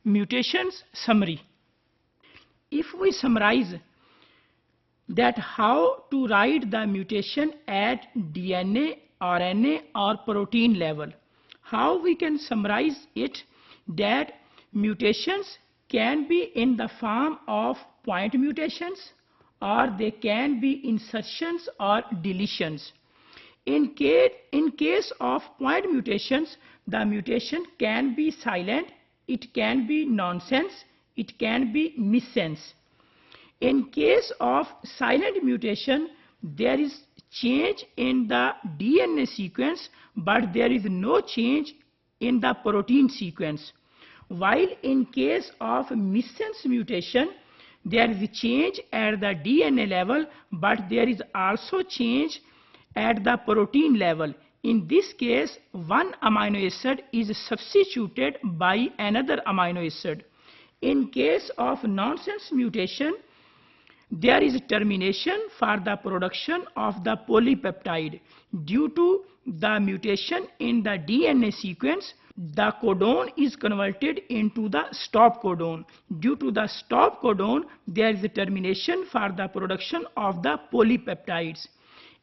mutations summary. If we summarize that how to write the mutation at DNA, RNA or protein level, how we can summarize it, that mutations can be in the form of point mutations or they can be insertions or deletions. In case of point mutations, the mutation can be silent, it can be nonsense, it can be missense. In case of silent mutation, there is change in the DNA sequence, but there is no change in the protein sequence. While in case of missense mutation, there is a change at the DNA level, but there is also change at the protein level. In this case, one amino acid is substituted by another amino acid. In case of nonsense mutation, there is termination for the production of the polypeptide. Due to the mutation in the DNA sequence, the codon is converted into the stop codon. Due to the stop codon, there is a termination for the production of the polypeptides.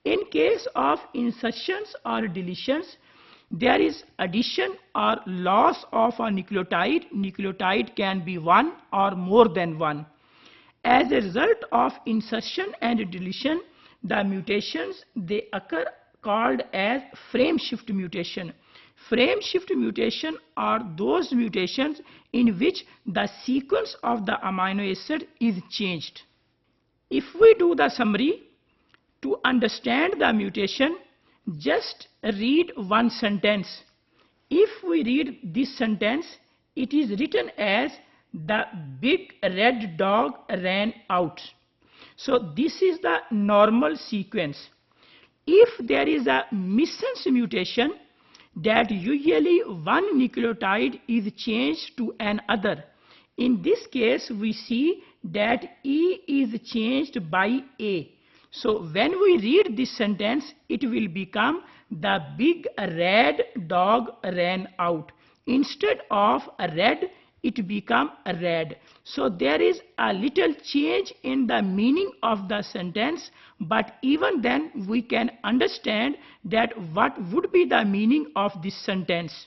In case of insertions or deletions, there is addition or loss of a nucleotide. Nucleotide can be one or more than one. As a result of insertion and deletion, the mutations they occur called as frame shift mutation. Frame shift mutation are those mutations in which the sequence of the amino acid is changed. If we do the summary, to understand the mutation, just read one sentence. If we read this sentence, it is written as the big red dog ran out. So this is the normal sequence. If there is a missense mutation, that usually one nucleotide is changed to another. In this case, we see that E is changed by A. So when we read this sentence, it will become the big red dog ran out. Instead of a red, it become a red. So there is a little change in the meaning of the sentence, but even then we can understand that what would be the meaning of this sentence.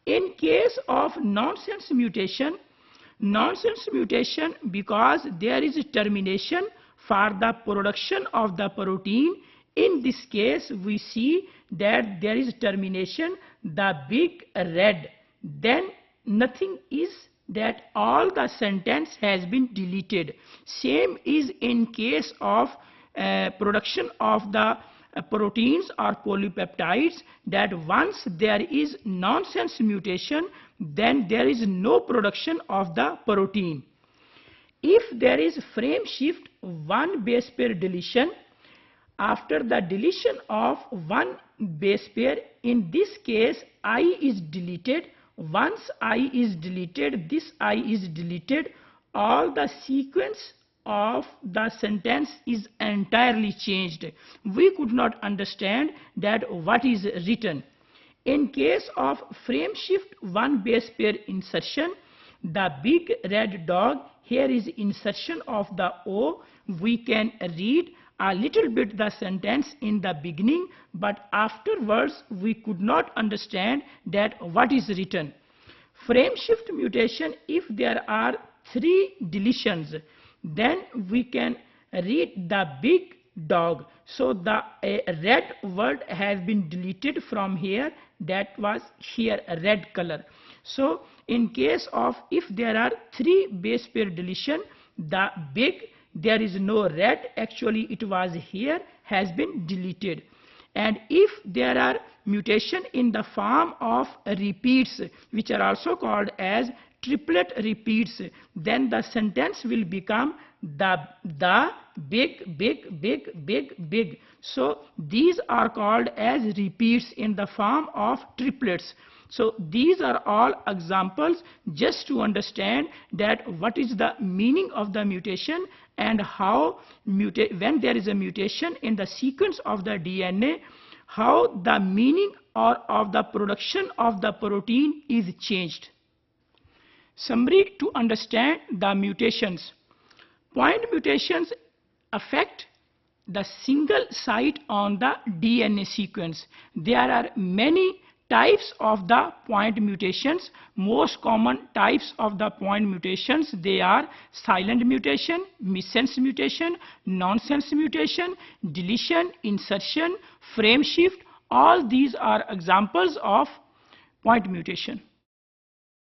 In case of nonsense mutation because there is a termination for the production of the protein. In this case, we see that there is termination, the big red. Then nothing is that all the sentence has been deleted. Same is in case of production of the proteins or polypeptides, that once there is nonsense mutation, then there is no production of the protein. If there is frame shift, one base pair deletion, after the deletion of one base pair, in this case I is deleted. Once I is deleted, this I is deleted, all the sequence of the sentence is entirely changed. We could not understand that what is written. In case of frame shift, one base pair insertion, the big red dog, here is insertion of the O. We can read a little bit the sentence in the beginning, but afterwards we could not understand that what is written. Frame shift mutation, if there are 3 deletions, then we can read the big dog. So the red word has been deleted from here, that was here a red color. So in case of if there are 3 base pair deletion, the big, there is no red, actually it was here, has been deleted. And if there are mutation in the form of repeats, which are also called as triplet repeats, then the sentence will become the big. So these are called as repeats in the form of triplets. So these are all examples just to understand that what is the meaning of the mutation and how when there is a mutation in the sequence of the DNA, how the meaning or of the production of the protein is changed. Summary to understand the mutations. Point mutations affect the single site on the DNA sequence. There are many types of the point mutations. Most common types of the point mutations, they are silent mutation, missense mutation, nonsense mutation, deletion, insertion, frame shift. All these are examples of point mutation.